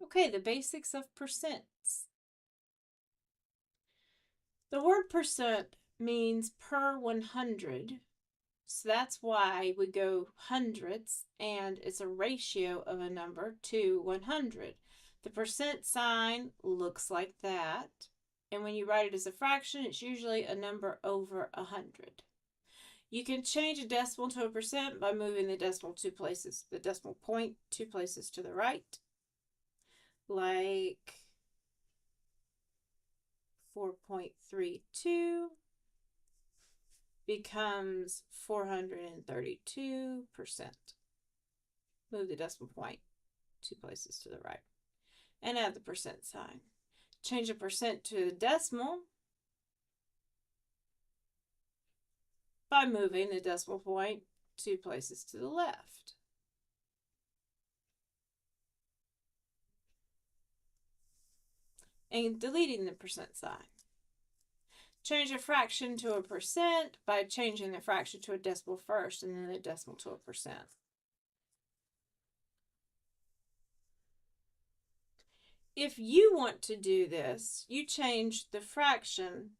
Okay, the basics of percents. The word percent means per 100. So that's why we go hundredths, and it's a ratio of a number to 100. The percent sign looks like that. And when you write it as a fraction, it's usually a number over 100. You can change a decimal to a percent by moving the decimal the decimal point 2 places to the right. Like 4.32 becomes 432%. Move the decimal point 2 places to the right and add the percent sign. Change a percent to a decimal by moving the decimal point 2 places to the left. And deleting the percent sign. Change a fraction to a percent by changing the fraction to a decimal first and then the decimal to a percent. If you want to do this, you change the fraction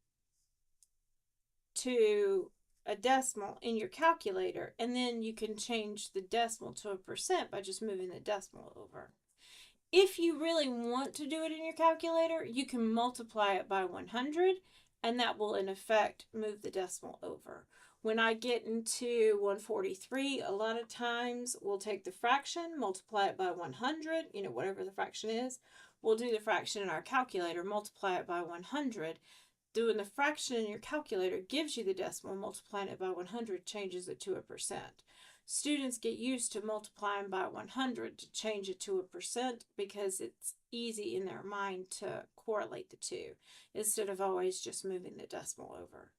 to a decimal in your calculator, and then you can change the decimal to a percent by just moving the decimal over. If you really want to do it in your calculator, you can multiply it by 100, and that will in effect move the decimal over. When I get into 143, a lot of times we'll take the fraction, multiply it by 100, whatever the fraction is. We'll do the fraction in our calculator, multiply it by 100. Doing the fraction in your calculator gives you the decimal, multiplying it by 100 changes it to a percent. Students get used to multiplying by 100 to change it to a percent because it's easy in their mind to correlate the two instead of always just moving the decimal over.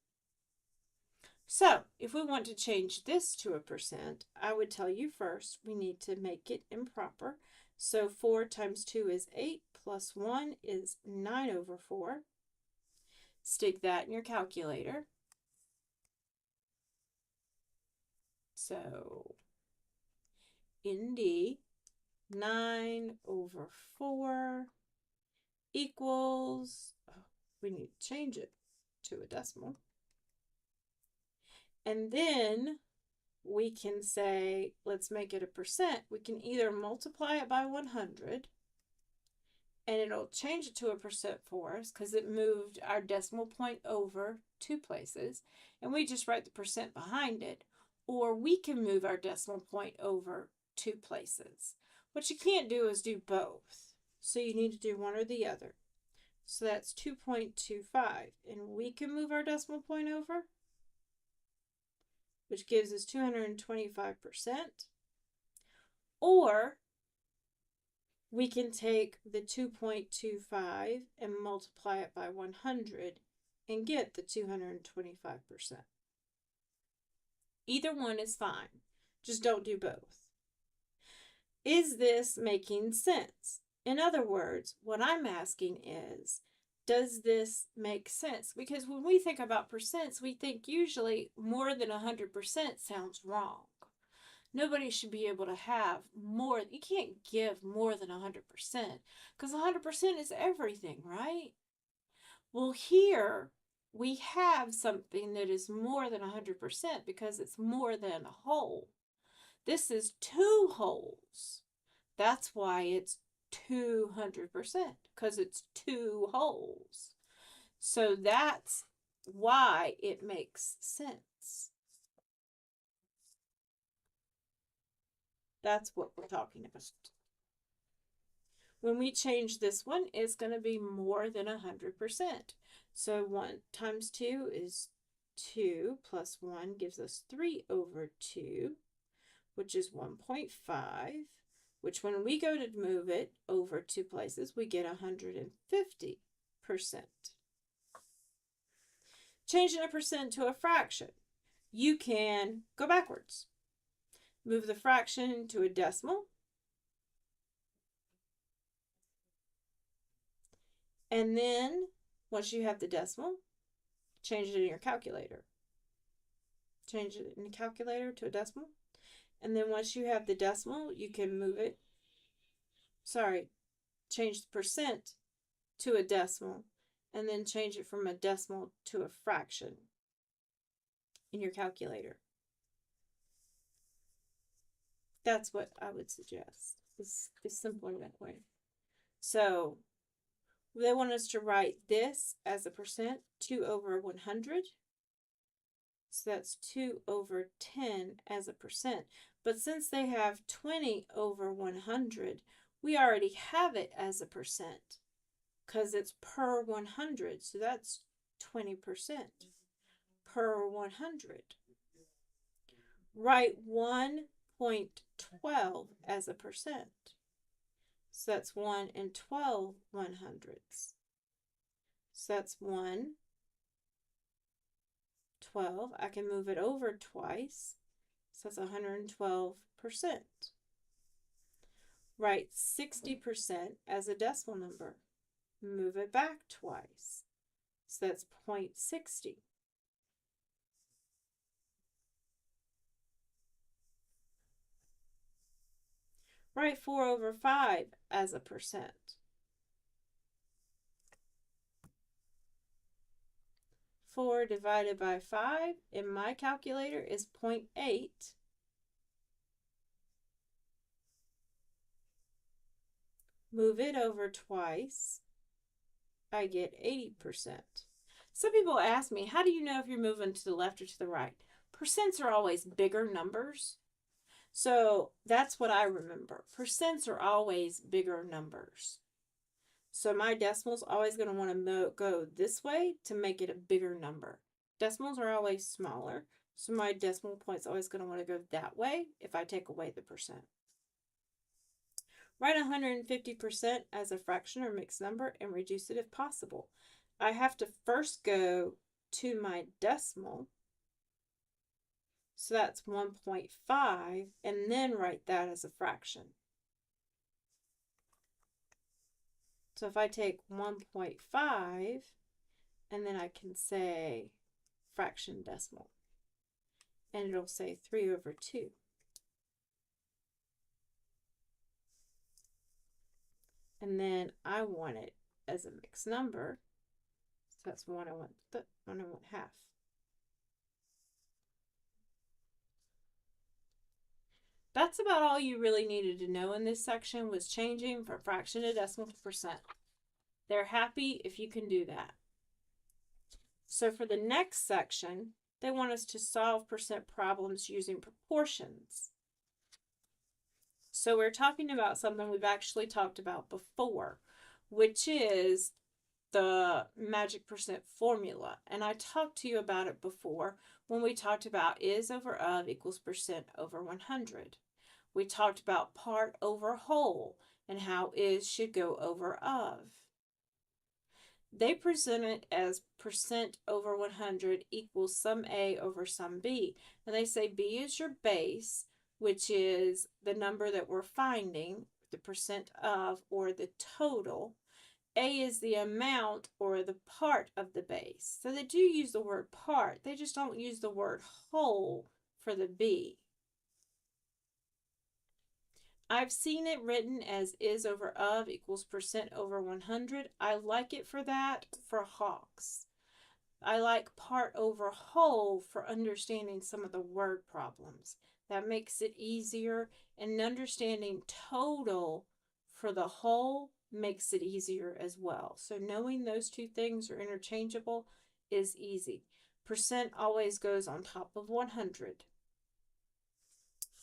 So if we want to change this to a percent, I would tell you first we need to make it improper. So 4 times 2 is 8 plus 1 is 9 over 4. Stick that in your calculator. So ND 9 over 4 equals, we need to change it to a decimal. And then we can say, let's make it a percent. We can either multiply it by 100 and it'll change it to a percent for us because it moved our decimal point over 2 places, and we just write the percent behind it. Or we can move our decimal point over 2 places. What you can't do is do both. So you need to do one or the other. So that's 2.25. And we can move our decimal point over, which gives us 225%. Or we can take the 2.25 and multiply it by 100 and get the 225%. Either one is fine. Just don't do both. Is this making sense? In other words, what I'm asking is, does this make sense? Because when we think about percents, we think usually more than 100% sounds wrong. Nobody should be able to have more. You can't give more than 100% because 100% is everything, right? Well, here we have something that is more than 100% because it's more than a whole. This is 2 wholes. That's why it's 200% because it's 2 wholes. So that's why it makes sense. That's what we're talking about. When we change this one, it's going to be more than 100%. So 1 times 2 is 2 plus 1 gives us 3 over 2, which is 1.5, which when we go to move it over 2 places, we get 150%. Changing a percent to a fraction, you can go backwards. Move the fraction to a decimal. And then, once you have the decimal, change it in your calculator. Change it in the calculator to a decimal. And then once you have the decimal, you can move it. change the percent to a decimal, and then change it from a decimal to a fraction in your calculator. That's what I would suggest. It's simpler that way. So they want us to write this as a percent, 2 over 100. So that's 2 over 10 as a percent. But since they have 20 over 100, we already have it as a percent because it's per 100. So that's 20% per 100. Write 1.12 as a percent. So that's 1 and 12 100ths. So that's 1, 12. I can move it over twice. So that's 112%. Write 60% as a decimal number. Move it back twice. So that's 0.60. Write 4 over 5 as a percent. 4 divided by 5 in my calculator is 0.8. Move it over twice. I get 80%. Some people ask me, how do you know if you're moving to the left or to the right? Percents are always bigger numbers. So that's what I remember. Percents are always bigger numbers. So my decimal's always going to want to go this way to make it a bigger number. Decimals are always smaller, so my decimal point's always going to want to go that way if I take away the percent. Write 150% as a fraction or mixed number and reduce it if possible. I have to first go to my decimal. So that's 1.5, and then write that as a fraction. So if I take 1.5, and then I can say fraction decimal, and it'll say 3 over 2. And then I want it as a mixed number, so that's 1 and 1 half. That's about all you really needed to know in this section, was changing from fraction to decimal to percent. They're happy if you can do that. So for the next section, they want us to solve percent problems using proportions. So we're talking about something we've actually talked about before, which is the magic percent formula. And I talked to you about it before when we talked about is over of equals percent over 100. We talked about part over whole and how is should go over of. They present it as percent over 100 equals sum A over sum B. And they say B is your base, which is the number that we're finding, the percent of, or the total. A is the amount or the part of the base. So they do use the word part. They just don't use the word whole for the B. I've seen it written as is over of equals percent over 100. I like it for that for Hawks. I like part over whole for understanding some of the word problems. That makes it easier, and understanding total for the whole makes it easier as well. So knowing those two things are interchangeable is easy. Percent always goes on top of 100.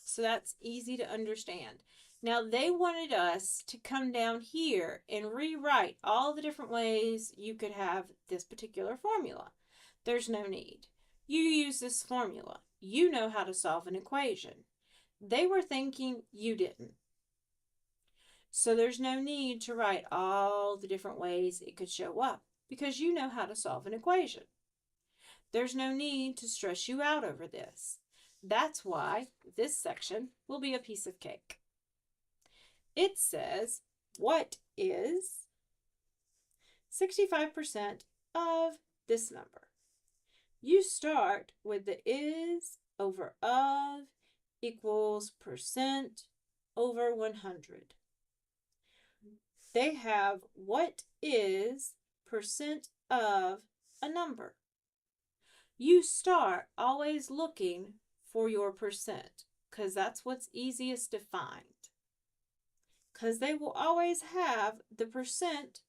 So that's easy to understand. Now they wanted us to come down here and rewrite all the different ways you could have this particular formula. There's no need. You use this formula. You know how to solve an equation. They were thinking you didn't. So there's no need to write all the different ways it could show up because you know how to solve an equation. There's no need to stress you out over this. That's why this section will be a piece of cake. It says, what is 65% of this number? You start with the is over of equals percent over 100. they have what is percent of a number. You start always looking for your percent because that's what's easiest to find. Because they will always have the percent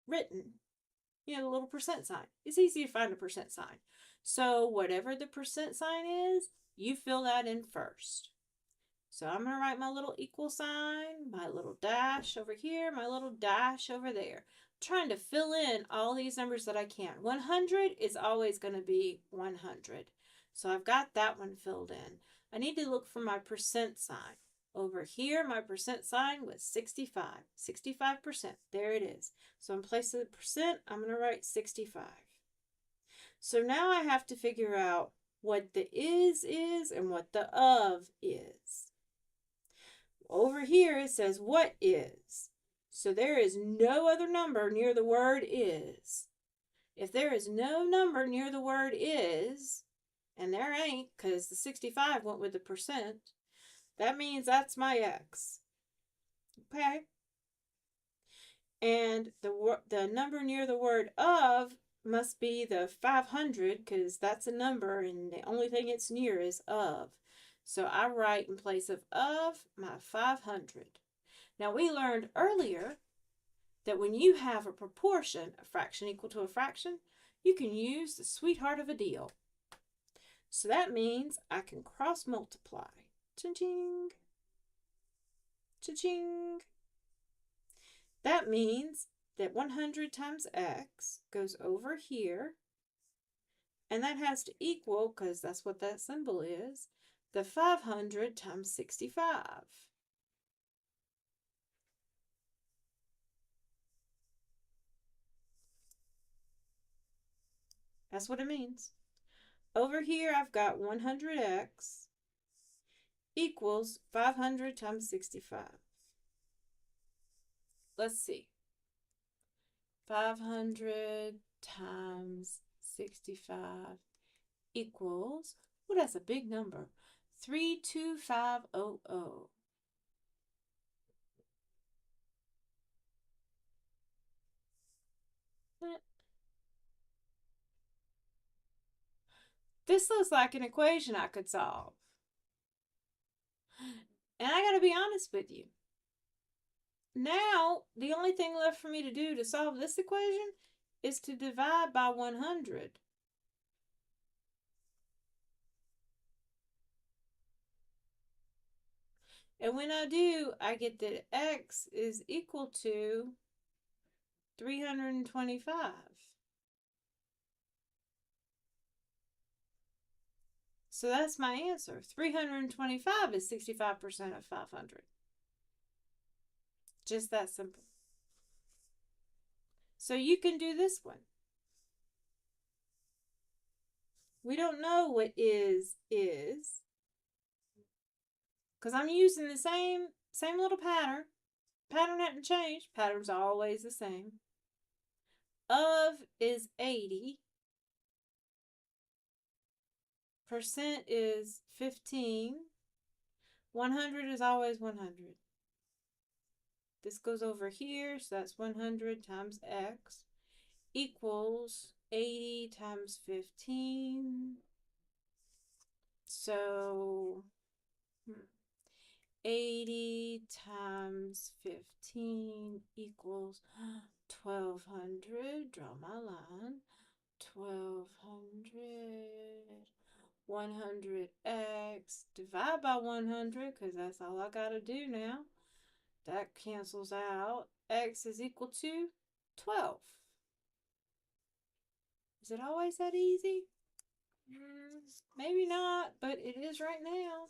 written, the little percent sign. It's easy to find a percent sign. So whatever the percent sign is, you fill that in first. So I'm going to write my little equal sign, my little dash over here, my little dash over there. I'm trying to fill in all these numbers that I can. 100 is always going to be 100. So I've got that one filled in. I need to look for my percent sign. Over here, my percent sign was 65. 65%. There it is. So in place of the percent, I'm going to write 65. So now I have to figure out what the is and what the of is. Over here it says what is. So there is no other number near the word is. If there is no number near the word is, and there ain't because the 65 went with the percent, that means that's my x. Okay? And the number near the word of must be the 500 because that's a number and the only thing it's near is of. So I write in place of my 500. Now we learned earlier that when you have a proportion, a fraction equal to a fraction, you can use the sweetheart of a deal. So that means I can cross multiply. Cha-ching. Cha-ching. That means that 100 times x goes over here. And that has to equal, because that's what that symbol is, the 500 times 65. That's what it means. Over here, I've got 100x equals 500 times 65. Let's see. 500 times 65 equals, oh, that's a big number, 32500. This looks like an equation I could solve. And I got to be honest with you. Now, the only thing left for me to do to solve this equation is to divide by 100. And when I do, I get that x is equal to 325. So that's my answer. 325 is 65% of 500. Just that simple. So you can do this one. We don't know what is because I'm using the same little pattern. Pattern hasn't changed. Pattern's always the same. Of is 80. Percent is 15. 100 is always 100. This goes over here, so that's 100 times x equals 80 times 15. So 80 times 15 equals 1200. Draw my line. 1200. 100x. Divide by 100 because that's all I got to do now. That cancels out. X is equal to 12. Is it always that easy? Maybe not, but it is right now.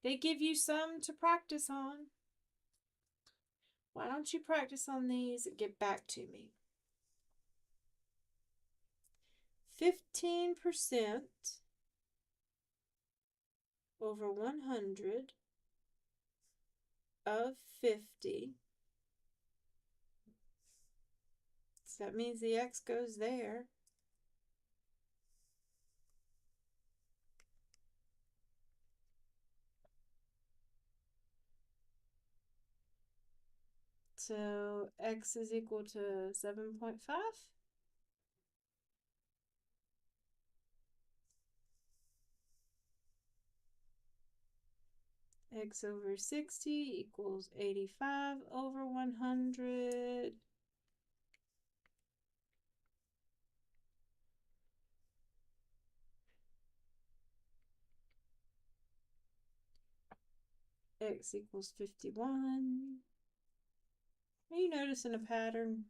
They give you some to practice on. Why don't you practice on these and get back to me? 15% over 100 of 50. So that means the x goes there. So x is equal to 7.5. X over 60 equals 85 over 100. X equals 51. Are you noticing a pattern?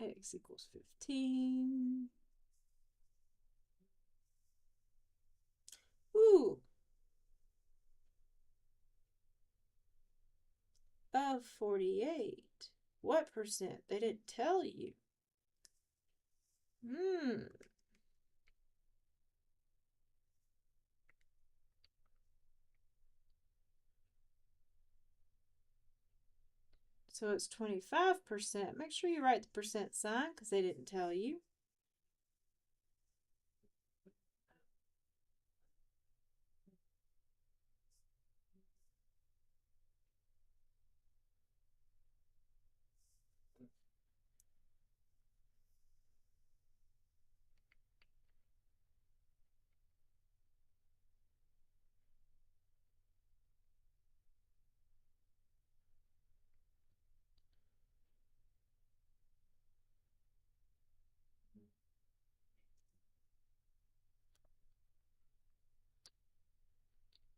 X equals 15. Ooh. Of 48. What percent? They didn't tell you. So it's 25%. Make sure you write the percent sign because they didn't tell you.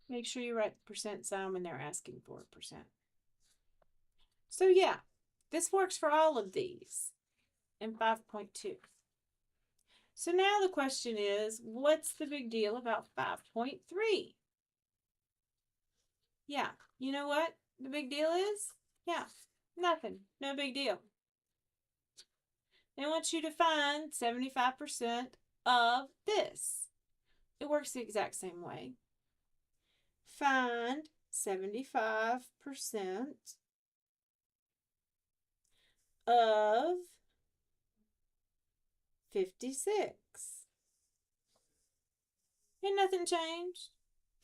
Make sure you write the percent sign when they're asking for a percent. So yeah, this works for all of these in 5.2. So now the question is, what's the big deal about 5.3? Yeah, you know what the big deal is? Yeah, nothing. No big deal. They want you to find 75% of this. It works the exact same way. Find 75% of 56. And nothing changed.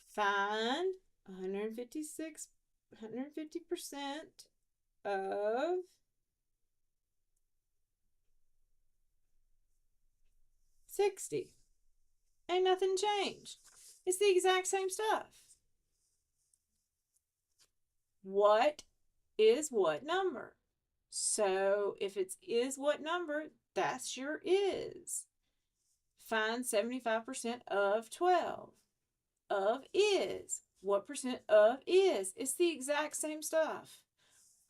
Find 150% of 60. Ain't nothing changed. It's the exact same stuff. What is what number? So if it's is what number, that's your is. Find 75% of 12. Of is. What percent of is? It's the exact same stuff.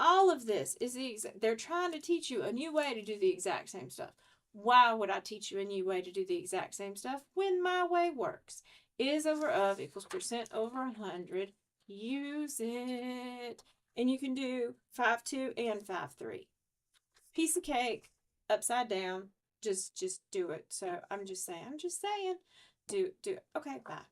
All of this is the exact. They're trying to teach you a new way to do the exact same stuff. Why would I teach you a new way to do the exact same stuff when my way works? Is over of equals percent over 100. Use it. And you can do 5-2 and 5-3. Piece of cake, upside down. Just do it. So I'm just saying. Do it. Okay, bye.